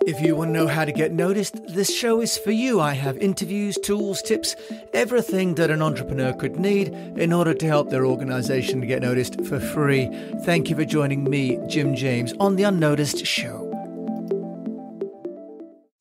If you want to know how to get noticed, this show is for you. I have interviews, tools, tips, everything that an entrepreneur could need in order to help their organization get noticed for free. Thank you for joining me, Jim James, on The Unnoticed Show.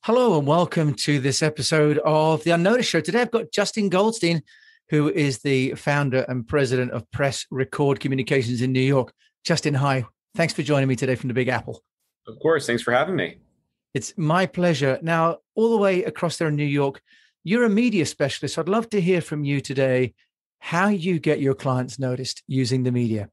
Hello and welcome to this episode of The Unnoticed Show. Today I've got Justin Goldstein, who is the founder and president of Press Record Communications in New York. Justin, hi. Thanks for joining me today from the Big Apple. Of course. Thanks for having me. It's my pleasure. Now, all the way across there in New York, you're a media specialist. So I'd love to hear from you today how you get your clients noticed using the media.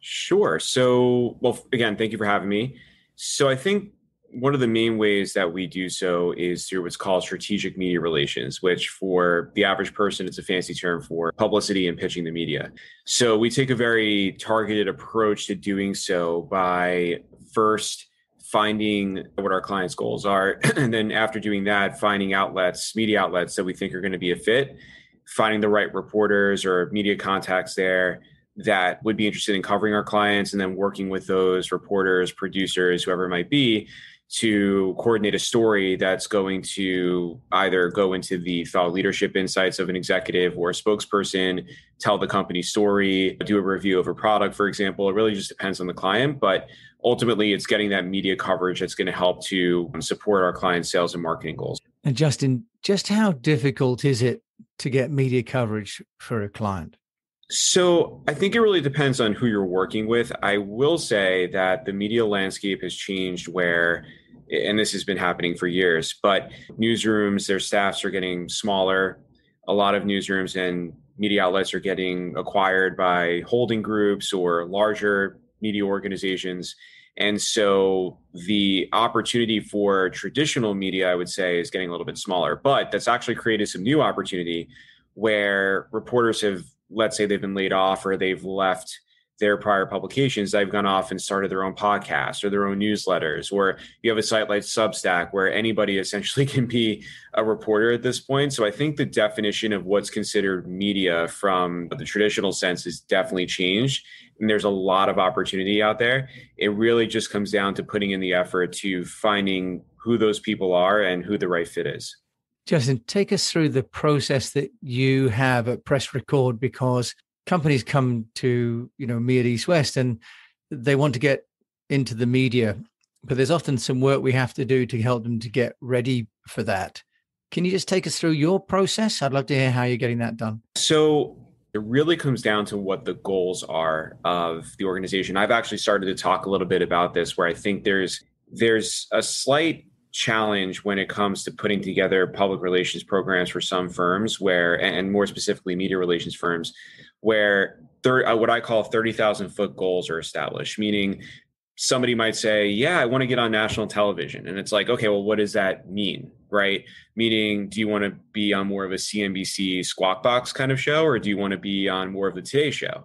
Sure. So, again, thank you for having me. So I think one of the main ways that we do so is through what's called strategic media relations, which for the average person, it's a fancy term for publicity and pitching the media. So we take a very targeted approach to doing so by first finding what our clients' goals are. And then after doing that, finding outlets, media outlets that we think are going to be a fit, finding the right reporters or media contacts there that would be interested in covering our clients, and then working with those reporters, producers, whoever it might be, to coordinate a story that's going to either go into the thought leadership insights of an executive or a spokesperson, tell the company story, do a review of a product, for example. It really just depends on the client, but ultimately it's getting that media coverage that's going to help to support our clients' sales and marketing goals. And Justin, just how difficult is it to get media coverage for a client? So I think it really depends on who you're working with. I will say that the media landscape has changed where, and this has been happening for years, but newsrooms, their staffs are getting smaller. A lot of newsrooms and media outlets are getting acquired by holding groups or larger media organizations. And so the opportunity for traditional media, I would say, is getting a little bit smaller, but that's actually created some new opportunity where reporters have, let's say they've been laid off or they've left their prior publications, they've gone off and started their own podcast or their own newsletters, or you have a site like Substack where anybody essentially can be a reporter at this point. So I think the definition of what's considered media from the traditional sense has definitely changed. And there's a lot of opportunity out there. It really just comes down to putting in the effort to finding who those people are and who the right fit is. Justin, take us through the process that you have at Press Record, because companies come to, me at East West and they want to get into the media, but there's often some work we have to do to help them to get ready for that. Can you just take us through your process? I'd love to hear how you're getting that done. So it really comes down to what the goals are of the organization. I've actually started to talk a little bit about this, where I think there's a slight challenge when it comes to putting together public relations programs for some firms where, and more specifically media relations firms, where what I call 30,000 foot goals are established, meaning somebody might say, yeah, I want to get on national television. And it's like, okay, well, what does that mean? Right? Meaning, do you want to be on more of a CNBC Squawk Box kind of show, or do you want to be on more of the Today Show?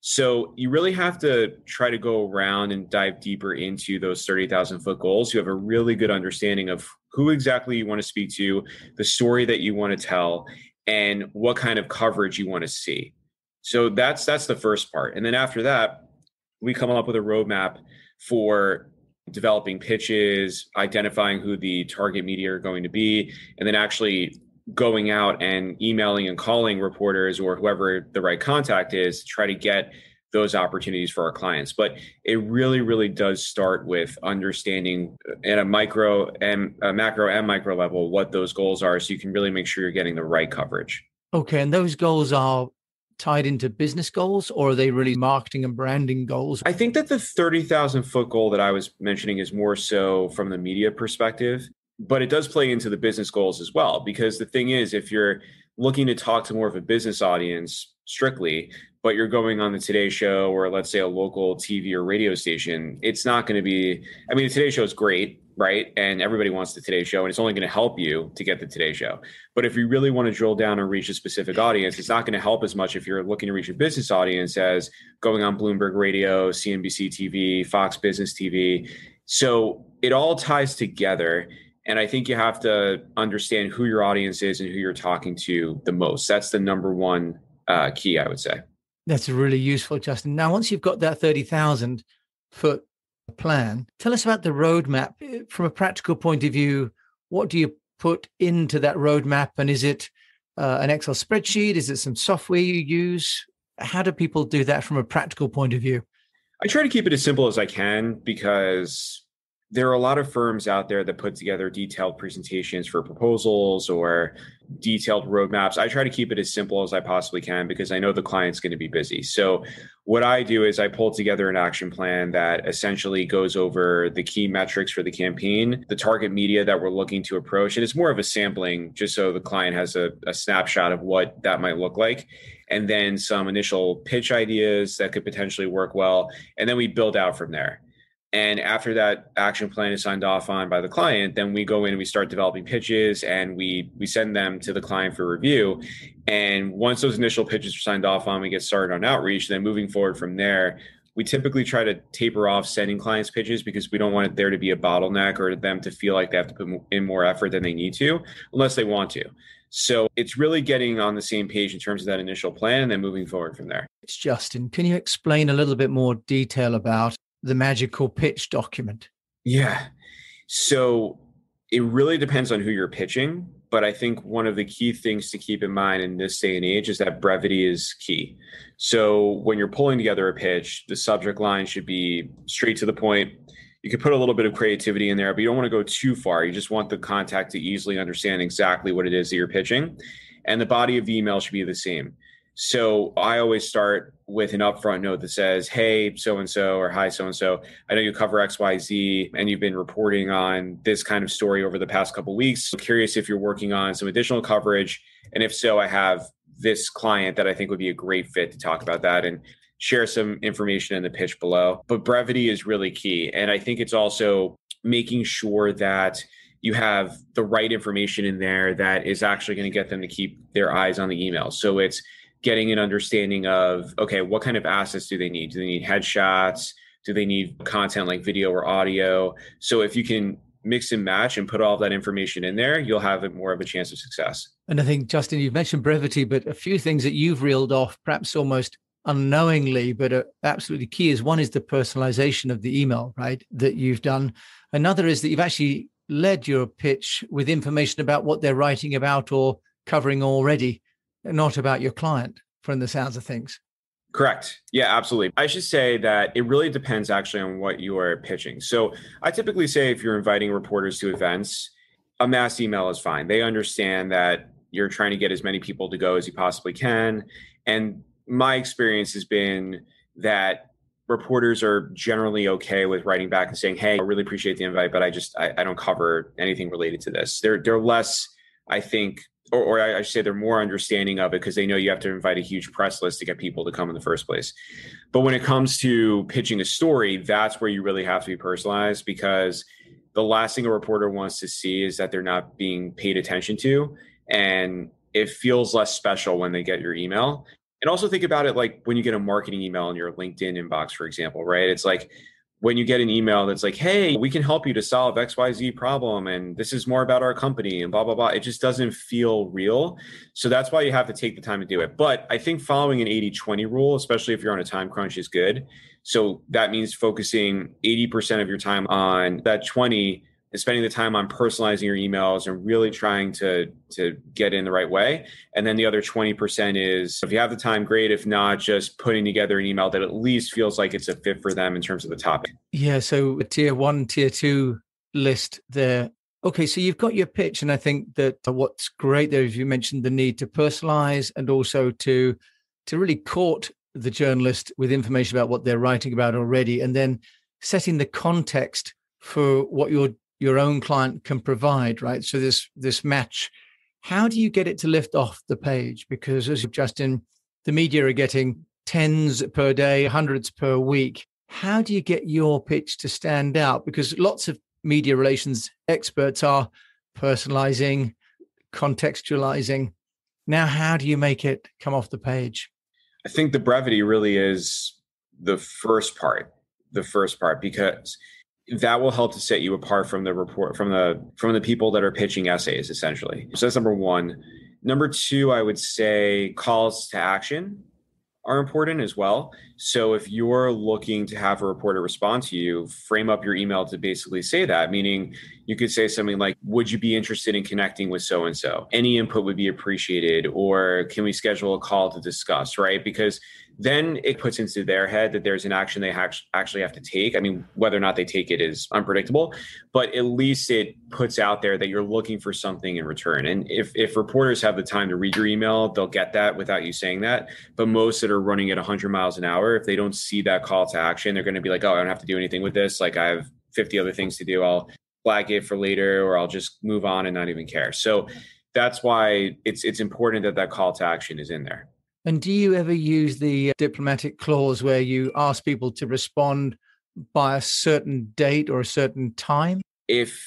So you really have to try to go around and dive deeper into those 30,000 foot goals. You have a really good understanding of who exactly you want to speak to, the story that you want to tell, and what kind of coverage you want to see. So that's the first part. And then after that, we come up with a roadmap for developing pitches, identifying who the target media are going to be, and then actually going out and emailing and calling reporters or whoever the right contact is to try to get those opportunities for our clients. But it really, really does start with understanding at a macro and micro level what those goals are, so you can really make sure you're getting the right coverage. Okay. And those goals are tied into business goals, or are they really marketing and branding goals? I think that the 30,000 foot goal that I was mentioning is more so from the media perspective, but it does play into the business goals as well. Because the thing is, if you're looking to talk to more of a business audience strictly, but you're going on the Today Show or let's say a local TV or radio station, it's not going to be, the Today Show is great, right? And everybody wants the Today Show, and it's only going to help you to get the Today Show. But if you really want to drill down and reach a specific audience, it's not going to help as much if you're looking to reach a business audience as going on Bloomberg Radio, CNBC TV, Fox Business TV. So it all ties together. And I think you have to understand who your audience is and who you're talking to the most. That's the number one key, I would say. That's really useful, Justin. Now, once you've got that 30,000 foot plan. Tell us about the roadmap. From a practical point of view, what do you put into that roadmap? And is it an Excel spreadsheet? Is it some software you use? How do people do that from a practical point of view? I try to keep it as simple as I can because there are a lot of firms out there that put together detailed presentations for proposals or detailed roadmaps. I try to keep it as simple as I possibly can because I know the client's going to be busy. So what I do is I pull together an action plan that essentially goes over the key metrics for the campaign, the target media that we're looking to approach. And it's more of a sampling just so the client has a snapshot of what that might look like. And then some initial pitch ideas that could potentially work well. And then we build out from there. And after that action plan is signed off on by the client, then we go in and we start developing pitches and we send them to the client for review. And once those initial pitches are signed off on, we get started on outreach. Then moving forward from there, we typically try to taper off sending clients pitches because we don't want there to be a bottleneck or them to feel like they have to put in more effort than they need to, unless they want to. So it's really getting on the same page in terms of that initial plan and then moving forward from there. It's Justin. Can you explain a little bit more detail about the magical pitch document? Yeah. So it really depends on who you're pitching. But I think one of the key things to keep in mind in this day and age is that brevity is key. So when you're pulling together a pitch, the subject line should be straight to the point. You could put a little bit of creativity in there, but you don't want to go too far. You just want the contact to easily understand exactly what it is that you're pitching. And the body of the email should be the same. So I always start with an upfront note that says, hey, so-and-so, or hi, so-and-so, I know you cover XYZ and you've been reporting on this kind of story over the past couple of weeks. So curious if you're working on some additional coverage. And if so, I have this client that I think would be a great fit to talk about that and share some information in the pitch below. But brevity is really key. And I think it's also making sure that you have the right information in there that is actually going to get them to keep their eyes on the email. So it's getting an understanding of, okay, what kind of assets do they need? Do they need headshots? Do they need content like video or audio? So if you can mix and match and put all of that information in there, you'll have more of a chance of success. And I think, Justin, you've mentioned brevity, but a few things that you've reeled off, perhaps almost unknowingly, but absolutely key is one is the personalization of the email, right, that you've done. Another is that you've actually led your pitch with information about what they're writing about or covering already, not about your client, from the sounds of things. Correct. Yeah, absolutely. I should say that it really depends actually on what you are pitching. So I typically say if you're inviting reporters to events, a mass email is fine. They understand that you're trying to get as many people to go as you possibly can. And my experience has been that reporters are generally okay with writing back and saying, hey, I really appreciate the invite, but I don't cover anything related to this. They're less, I think, or I should say they're more understanding of it because they know you have to invite a huge press list to get people to come in the first place. But when it comes to pitching a story, that's where you really have to be personalized, because the last thing a reporter wants to see is that they're not being paid attention to. And it feels less special when they get your email. And also think about it like when you get a marketing email in your LinkedIn inbox, for example, right? It's like when you get an email that's like, hey, we can help you to solve XYZ problem, and this is more about our company and blah, blah, blah. It just doesn't feel real. So that's why you have to take the time to do it. But I think following an 80-20 rule, especially if you're on a time crunch, is good. So that means focusing 80% of your time on that 20 is spending the time on personalizing your emails and really trying to get in the right way. And then the other 20% is, if you have the time, great. If not, just putting together an email that at least feels like it's a fit for them in terms of the topic. Yeah. So a tier 1, tier 2 list there. Okay. So you've got your pitch. And I think that what's great there is you mentioned the need to personalize and also to really court the journalist with information about what they're writing about already, and then setting the context for what your own client can provide, right? So this match, how do you get it to lift off the page? Because as Justin, the media are getting tens per day, hundreds per week. How do you get your pitch to stand out? Because lots of media relations experts are personalizing, contextualizing. Now, how do you make it come off the page? I think the brevity really is the first part, because that will help to set you apart from the report, from the people that are pitching essays, essentially. So that's number one. Number two, I would say calls to action are important as well. So if you're looking to have a reporter respond to you, frame up your email to basically say that, meaning you could say something like, would you be interested in connecting with so and so? Any input would be appreciated, or can we schedule a call to discuss, right? Because then it puts into their head that there's an action they actually have to take. I mean, whether or not they take it is unpredictable, but at least it puts out there that you're looking for something in return. And if reporters have the time to read your email, they'll get that without you saying that. But most that are running at 100 miles an hour, if they don't see that call to action, they're going to be like, oh, I don't have to do anything with this. Like, I have 50 other things to do. I'll flag it for later, or I'll just move on and not even care. So that's why it's important that that call to action is in there. And do you ever use the diplomatic clause where you ask people to respond by a certain date or a certain time? If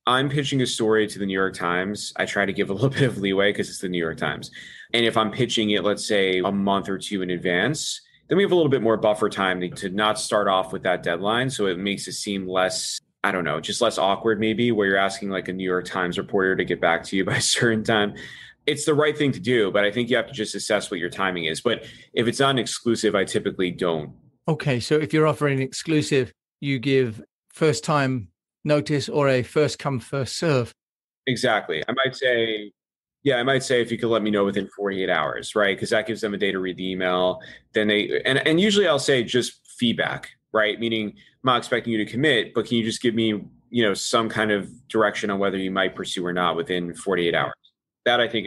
I'm pitching a story to the New York Times, I try to give a little bit of leeway because it's the New York Times. And if I'm pitching it, let's say a month or two in advance, then we have a little bit more buffer time to not start off with that deadline. So it makes it seem less, I don't know, just less awkward maybe, where you're asking like a New York Times reporter to get back to you by a certain time. It's the right thing to do, but I think you have to just assess what your timing is. But if it's not an exclusive, I typically don't. Okay, so if you're offering an exclusive, you give first time notice or a first come, first serve. Exactly. I might say if you could let me know within 48 hours, right? Because that gives them a day to read the email. Then and usually I'll say just feedback, right? Meaning I'm not expecting you to commit, but can you just give me, some kind of direction on whether you might pursue or not within 48 hours? That I think.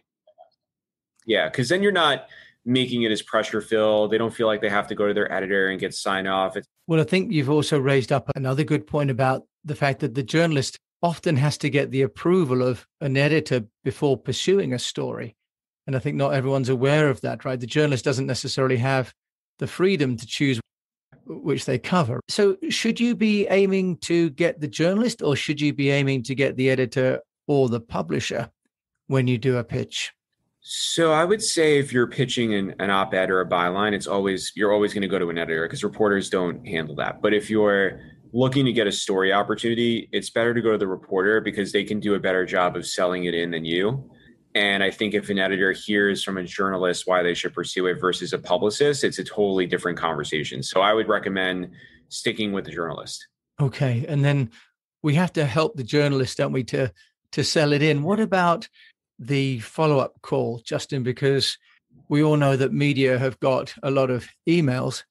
Yeah, because then you're not making it as pressure filled. They don't feel like they have to go to their editor and get sign off. Well, I think you've also raised up another good point about the fact that the journalist often has to get the approval of an editor before pursuing a story. And I think not everyone's aware of that, right? The journalist doesn't necessarily have the freedom to choose which they cover. So should you be aiming to get the journalist, or should you be aiming to get the editor or the publisher when you do a pitch? So I would say if you're pitching an op-ed or a byline, you're always going to go to an editor because reporters don't handle that. But if you're looking to get a story opportunity, it's better to go to the reporter because they can do a better job of selling it in than you. And I think if an editor hears from a journalist why they should pursue it versus a publicist, it's a totally different conversation. So I would recommend sticking with the journalist. Okay. And then we have to help the journalist, don't we, to sell it in. What about the follow-up call, Justin, because we all know that media have got a lot of emails.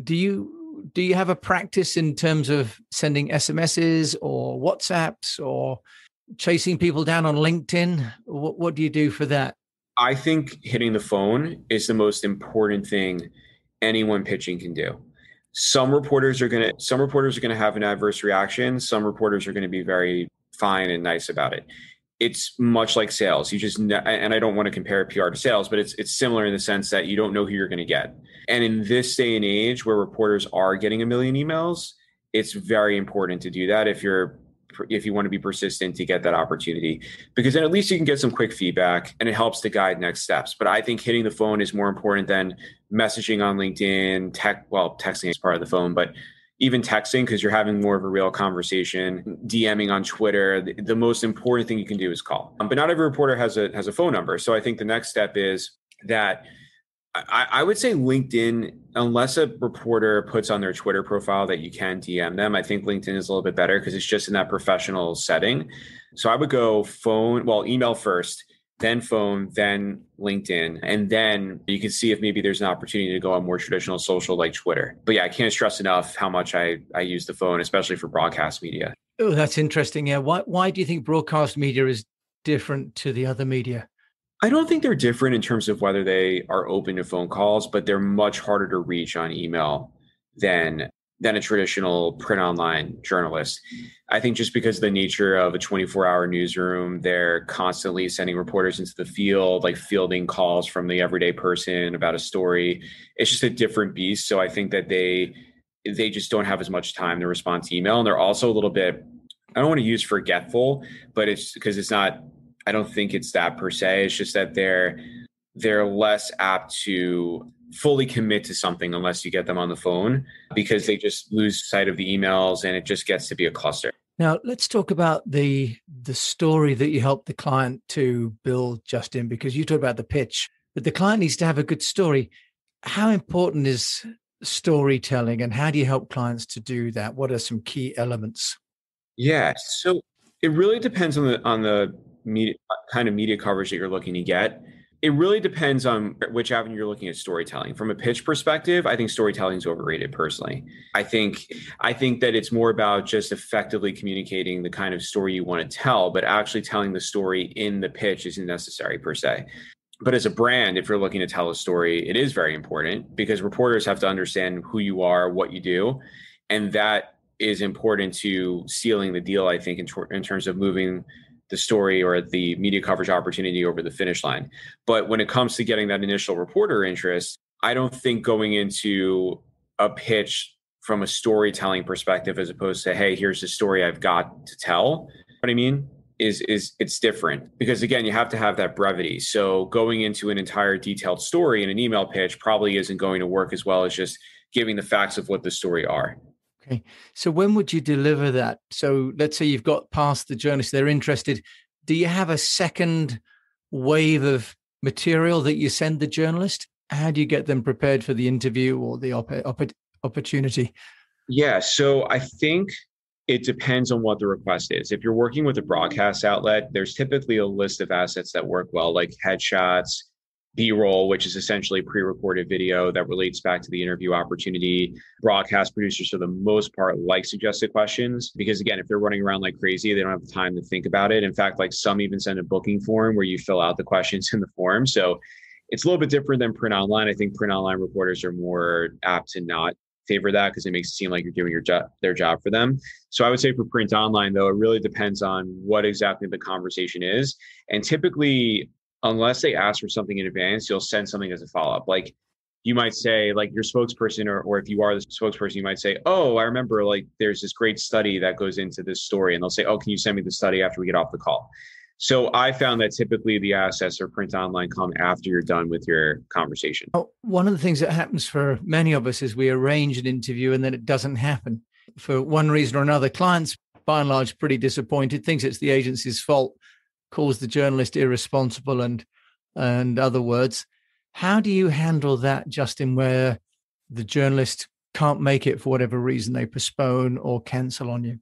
Do you have a practice in terms of sending SMSs or WhatsApps or chasing people down on LinkedIn? What do you do for that? I think hitting the phone is the most important thing anyone pitching can do. Some reporters are going to have an adverse reaction. Some reporters are going to be very fine and nice about it. It's much like sales. And I don't want to compare PR to sales, but it's similar in the sense that you don't know who you're going to get. And in this day and age where reporters are getting a million emails, it's very important to do that if you want to be persistent to get that opportunity, because then at least you can get some quick feedback and it helps to guide next steps. But I think hitting the phone is more important than messaging on LinkedIn, texting is part of the phone, but even texting, because you're having more of a real conversation, DMing on Twitter. The most important thing you can do is call. But not every reporter has a phone number. So I think the next step is that I would say LinkedIn, unless a reporter puts on their Twitter profile that you can DM them, I think LinkedIn is a little bit better because it's just in that professional setting. So I would go email first, then phone, then LinkedIn. And then you can see if maybe there's an opportunity to go on more traditional social like Twitter. But yeah, I can't stress enough how much I use the phone, especially for broadcast media. Oh, that's interesting. Yeah. Why do you think broadcast media is different to the other media? I don't think they're different in terms of whether they are open to phone calls, but they're much harder to reach on email than a traditional print online journalist. I think just because of the nature of a 24-hour newsroom, they're constantly sending reporters into the field, like fielding calls from the everyday person about a story. It's just a different beast. So I think that they just don't have as much time to respond to email. And they're also a little bit, I don't want to use forgetful, but it's because it's not, I don't think it's that per se. It's just that they're less apt to fully commit to something unless you get them on the phone, because they just lose sight of the emails and it just gets to be a cluster. Now, let's talk about the story that you help the client to build, Justin, because you talked about the pitch, but the client needs to have a good story. How important is storytelling and how do you help clients to do that? What are some key elements? Yeah. So it really depends on the media kind of media coverage that you're looking to get. It really depends on which avenue you're looking at storytelling. From a pitch perspective, I think storytelling is overrated personally. I think I think that it's more about just effectively communicating the kind of story you want to tell, but actually telling the story in the pitch isn't necessary per se. But as a brand, if you're looking to tell a story, it is very important because reporters have to understand who you are, what you do, and that is important to sealing the deal, I think, in terms of moving the story or the media coverage opportunity over the finish line. But when it comes to getting that initial reporter interest, I don't think going into a pitch from a storytelling perspective, as opposed to, hey, here's the story I've got to tell. What I mean is it's different because again, you have to have that brevity. So going into an entire detailed story in an email pitch probably isn't going to work as well as just giving the facts of what the story are. Okay. So when would you deliver that? So let's say you've got past the journalists, they're interested. Do you have a second wave of material that you send the journalist? How do you get them prepared for the interview or the opportunity? Yeah, so I think it depends on what the request is. If you're working with a broadcast outlet, there's typically a list of assets that work well, like headshots, B-roll, which is essentially pre-recorded video that relates back to the interview opportunity. Broadcast producers, for the most part, like suggested questions because, again, if they're running around like crazy, they don't have the time to think about it. In fact, like some even send a booking form where you fill out the questions in the form. So it's a little bit different than print online. I think print online reporters are more apt to not favor that because it makes it seem like you're doing their job for them. So I would say for print online, though, it really depends on what exactly the conversation is. And typically, unless they ask for something in advance, you'll send something as a follow-up. Like you might say, like your spokesperson, or if you are the spokesperson, you might say, oh, I remember like there's this great study that goes into this story. And they'll say, oh, can you send me the study after we get off the call? So I found that typically the assets or print online come after you're done with your conversation. One of the things that happens for many of us is we arrange an interview and then it doesn't happen for one reason or another. Clients, by and large, pretty disappointed, thinks it's the agency's fault, calls the journalist irresponsible and other words. How do you handle that, Justin, where the journalist can't make it for whatever reason, they postpone or cancel on you?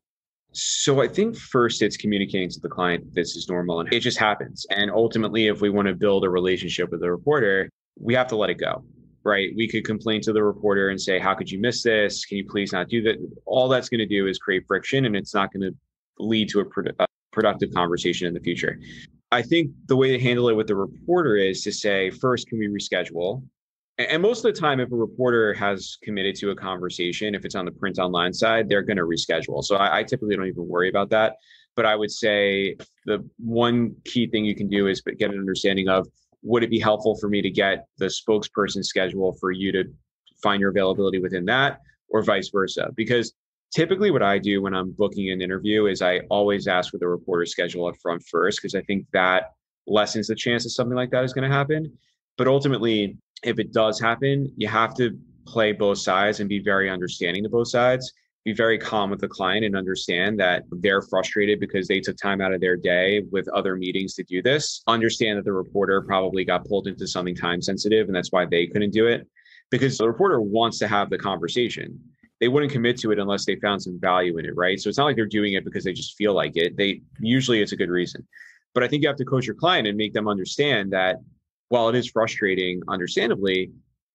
So I think first it's communicating to the client this is normal and it just happens. And ultimately, if we want to build a relationship with the reporter, we have to let it go, right? We could complain to the reporter and say, how could you miss this? Can you please not do that? All that's going to do is create friction and it's not going to lead to a productive conversation in the future. I think the way to handle it with the reporter is to say, first, can we reschedule? And most of the time, if a reporter has committed to a conversation, if it's on the print online side, they're going to reschedule. So I typically don't even worry about that. But I would say the one key thing you can do is get an understanding of, would it be helpful for me to get the spokesperson schedule for you to find your availability within that, or vice versa? Because typically what I do when I'm booking an interview is I always ask for the reporter's schedule up front first, because I think that lessens the chance that something like that is going to happen. But ultimately, if it does happen, you have to play both sides and be very understanding to both sides. Be very calm with the client and understand that they're frustrated because they took time out of their day with other meetings to do this. Understand that the reporter probably got pulled into something time sensitive and that's why they couldn't do it, because the reporter wants to have the conversation. They wouldn't commit to it unless they found some value in it, right? So it's not like they're doing it because they just feel like it. Usually it's a good reason. But I think you have to coach your client and make them understand that while it is frustrating, understandably,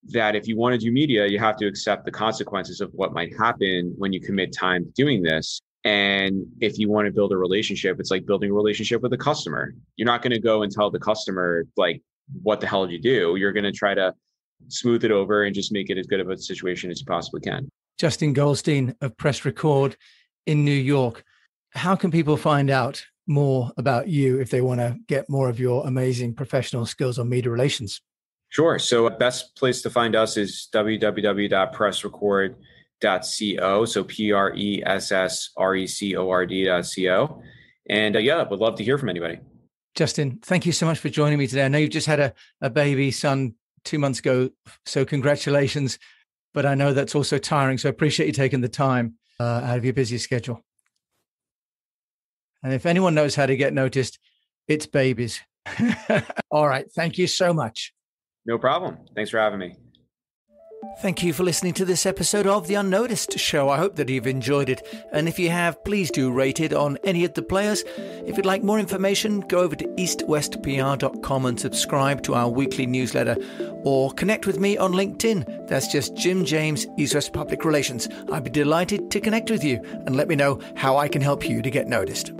that if you want to do media, you have to accept the consequences of what might happen when you commit time to doing this. And if you want to build a relationship, it's like building a relationship with a customer. You're not going to go and tell the customer, like, what the hell did you do? You're going to try to smooth it over and just make it as good of a situation as you possibly can. Justin Goldstein of Press Record in New York. How can people find out more about you if they want to get more of your amazing professional skills on media relations? Sure. So best place to find us is www.pressrecord.co. So PRESSRECORD.co. And would love to hear from anybody. Justin, thank you so much for joining me today. I know you've just had a baby son 2 months ago, so congratulations. But I know that's also tiring, so I appreciate you taking the time out of your busy schedule. And if anyone knows how to get noticed, it's babies. All right. Thank you so much. No problem. Thanks for having me. Thank you for listening to this episode of The Unnoticed Show. I hope that you've enjoyed it. And if you have, please do rate it on any of the players. If you'd like more information, go over to eastwestpr.com and subscribe to our weekly newsletter. Or connect with me on LinkedIn. That's just Jim James, East West Public Relations. I'd be delighted to connect with you and let me know how I can help you to get noticed.